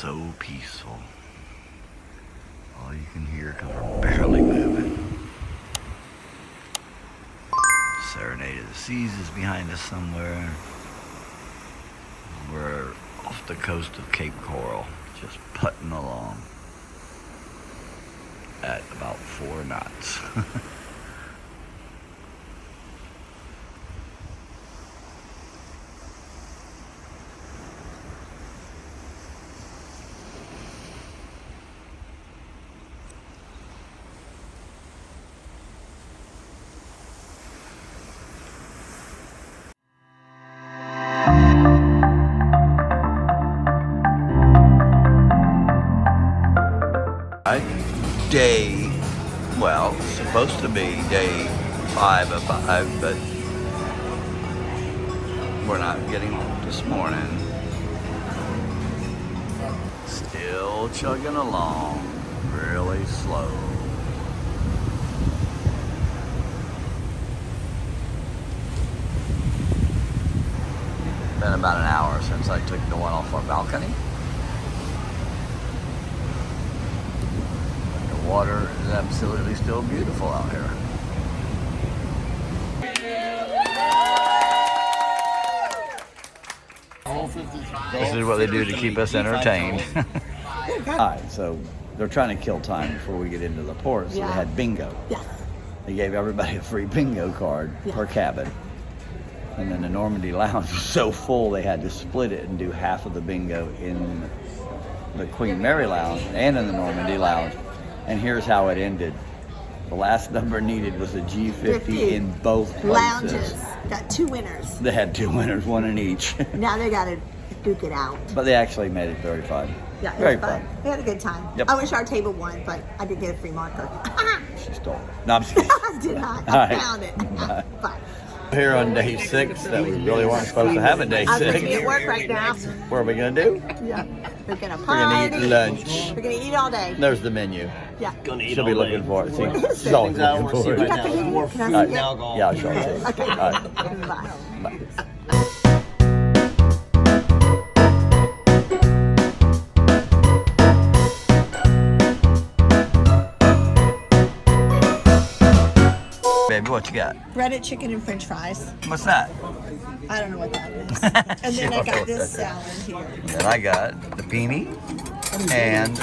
so peaceful. All you can hear, because we're barely moving. Serenade of the Seas is behind us somewhere. We're off the coast of Cape Coral, just putting along at about 4 knots. Supposed to be day 5 of 5, but we're not getting home this morning. Still chugging along, really slow. Been about an hour since I took the one off our balcony. Water is absolutely still beautiful out here. This is what they do to keep us entertained. Alright, so they're trying to kill time before we get into the port, so they had bingo. Yeah. They gave everybody a free bingo card per cabin. And then the Normandy Lounge was so full they had to split it and do half of the bingo in the Queen Mary Lounge and in the Normandy Lounge. And here's how it ended. The last number needed was a G50 in both places. Lounges. Got 2 winners. They had 2 winners, 1 in each. Now they got to duke it out. But they actually made it very fun. Yeah, very fun. We had a good time. Yep. I wish our table won, but I did get a free marker. She stole it. No, I'm just kidding. I did not. I found it. Bye. Here on day 6 that we really weren't supposed to have a day 6. I'm going to be at work right now. What are we going to do? Yeah. We're going to We're party. going to eat lunch. We're going to eat all day. There's the menu. Yeah. She'll be looking for it. See, she's always looking for it. You got the menu? Can I see it? Yeah, I'll show it. Okay. All right. Bye. Bye. Baby, what you got? Breaded chicken and french fries. What's that? I don't know what that is. And then I got this salad here. Then I got the beanie, and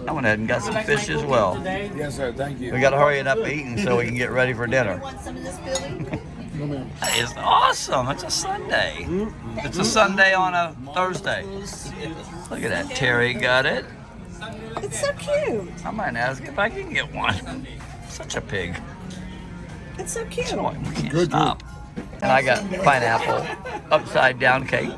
I went ahead and got some fish as well. Yes, sir. Thank you. We got to hurry it up eating so we can get ready for dinner. You want some of this, Billy? That is awesome. It's a Sunday. It's a Sunday on a Thursday. Look at that. Terry got it. It's so cute. I might ask if I can get one. Such a pig. It's so cute. Boy, we can't stop. And I got pineapple upside down cake.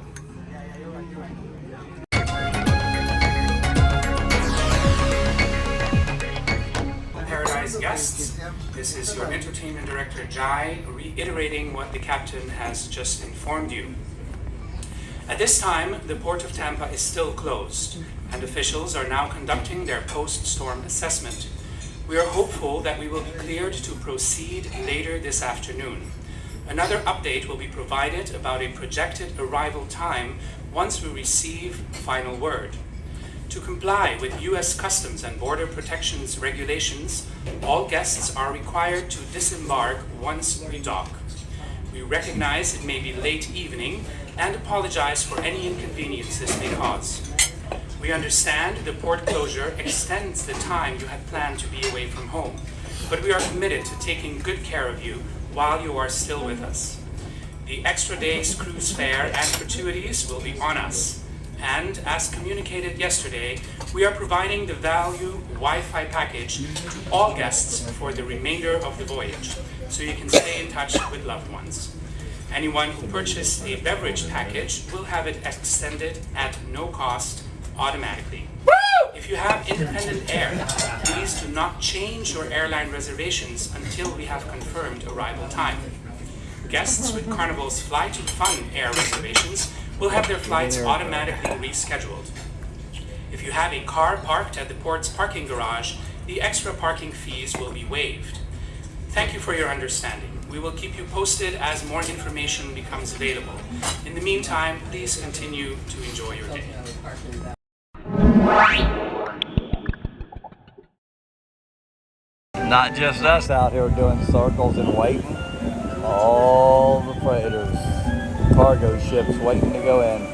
Paradise guests, this is your entertainment director Jai reiterating what the captain has just informed you. At this time, the Port of Tampa is still closed, and officials are now conducting their post-storm assessment. We are hopeful that we will be cleared to proceed later this afternoon. Another update will be provided about a projected arrival time once we receive final word. To comply with U.S. Customs and Border Protection's regulations, all guests are required to disembark once we dock. We recognize it may be late evening and apologize for any inconvenience this may cause. We understand the port closure extends the time you had planned to be away from home, but we are committed to taking good care of you while you are still with us. The extra day's cruise fare and gratuities will be on us, and as communicated yesterday, we are providing the value Wi-Fi package to all guests for the remainder of the voyage, so you can stay in touch with loved ones. Anyone who purchased a beverage package will have it extended at no cost automatically. If you have independent air, please do not change your airline reservations until we have confirmed arrival time. Guests with Carnival's Fly to Fun air reservations will have their flights automatically rescheduled. If you have a car parked at the port's parking garage, the extra parking fees will be waived. Thank you for your understanding. We will keep you posted as more information becomes available. In the meantime, please continue to enjoy your day. Not just us out here doing circles and waiting. All the freighters, cargo ships waiting to go in.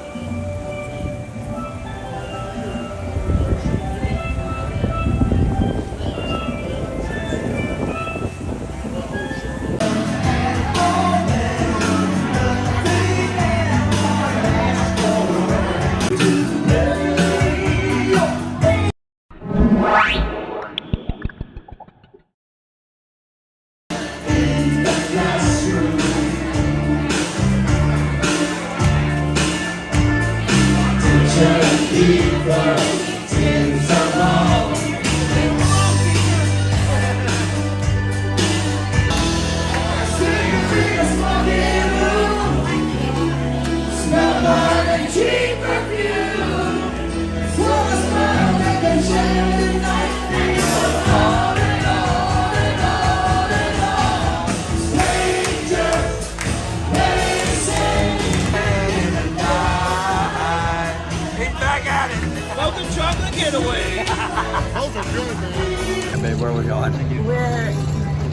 Where are we going? We're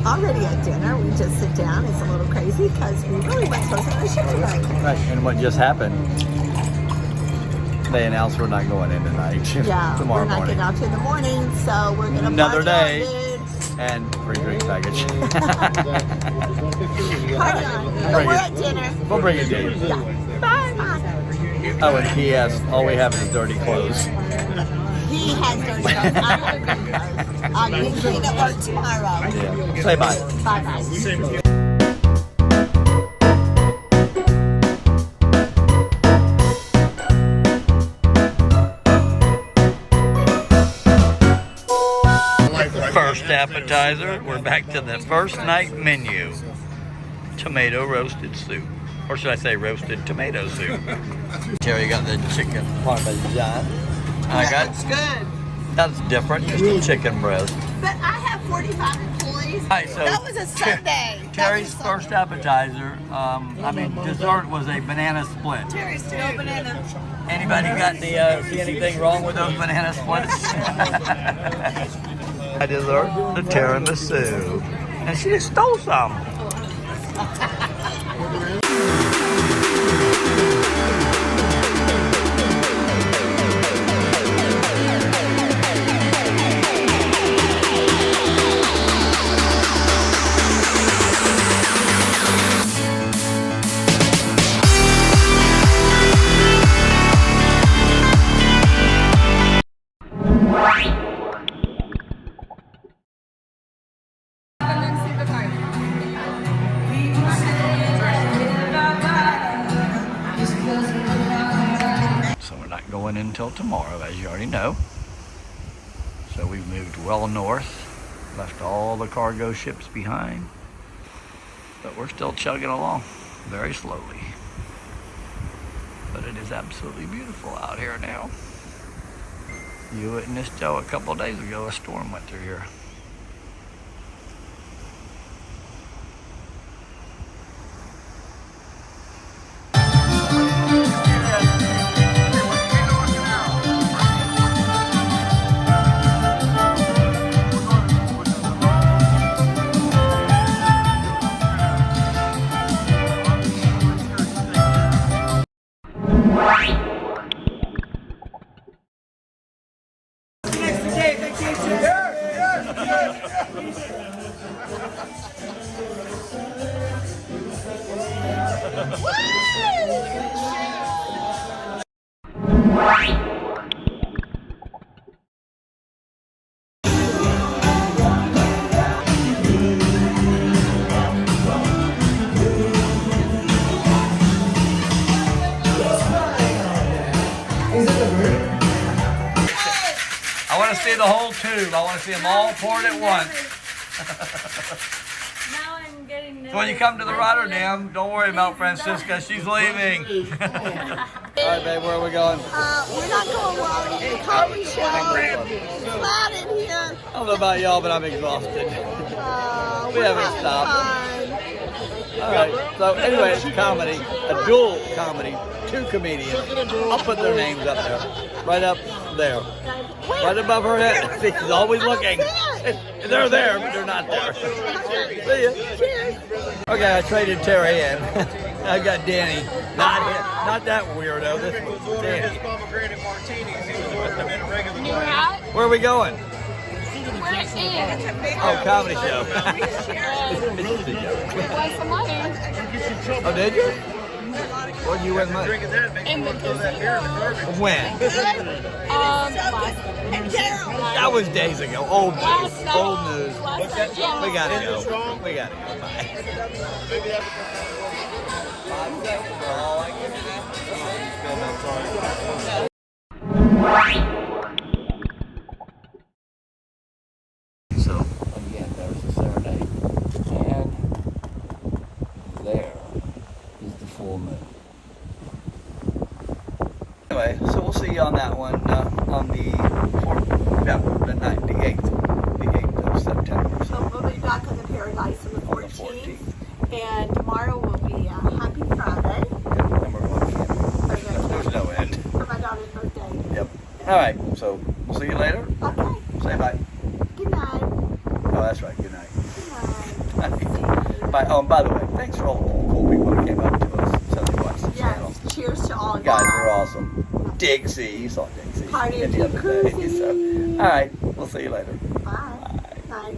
already at dinner. We just sit down. It's a little crazy because we really weren't supposed to go to the ship tonight. Right, and what just happened, they announced we're not going in tonight. Yeah, Tomorrow we're not morning. getting out in the morning, so we're going to Another party day. on, And free drink package. party on. But we're at dinner. We'll bring it to you. Yeah. Bye. Oh, and P.S. All we have is dirty clothes. He has dirty clothes. I have dirty clothes. I'll be clean at work tomorrow. Yeah. Say bye. Bye-bye. First appetizer, we're back to the first night menu. Tomato roasted soup. Or should I say roasted tomato soup. Terry got the chicken parmesan. I got, It's good. that's different, just a chicken breast. But I have 45 employees. Alright, so That was a Sunday. Terry's first appetizer, dessert was a banana split. Terry's no banana. Anybody got see anything wrong with those banana splits? I dessert, the tiramisu. And she just stole some. So we're not going in until tomorrow, as you already know. So we've moved well north, left all the cargo ships behind, but we're still chugging along very slowly. But it is absolutely beautiful out here now. You witnessed, Joe, a couple of days ago, a storm went through here. I want to see the whole tube. I want to see them all poured at once. Now I'm getting nervous. So when you come to the Rotterdam, don't worry about Francisca. She's leaving. All right, babe, where are we going? We're not going well. We're going to comedy show. It's loud in here. I don't know about y'all, but I'm exhausted. We haven't stopped. All right. So anyway, it's comedy, a dual comedy, two comedians. I'll put their names up there. Right up there. Wait. Right above her head. She's always looking. They're there, but they're not there. See ya. Cheers. Okay, I traded Terry in. I got Danny. Not that weirdo. This was Danny. Pomegranate martinis. He was ordering them in a regular New hat? Where are we going? We're in. Oh, comedy show. We won some money. Oh, did you? Where'd you win money? drinking that makes In you the want to throw that beer in the garbage. When? That was days ago. Old news. Last night. Old news. Last night, yeah. We gotta go. We gotta go. Bye. So again, there's the serenade, and there is the full moon. Anyway, so we'll see you on that one on the 8th of September. So we'll be back on the Paradise on the 14th. 14th. And tomorrow will be Happy Friday And we're going camping. There's no end. for my daughter's birthday. Yep. All right. So we'll see you later. Okay. Say bye. Good night. Oh, that's right. Good night. Good night. Bye. Oh, and by the way, thanks for all the cool people that came up to us and said they watched the channel. Yes. Cheers to all You guys y'all. were awesome. Dixie, you saw Dixie. Party the other day. jacuzzi. So, all right. We'll see you later. Bye. Night.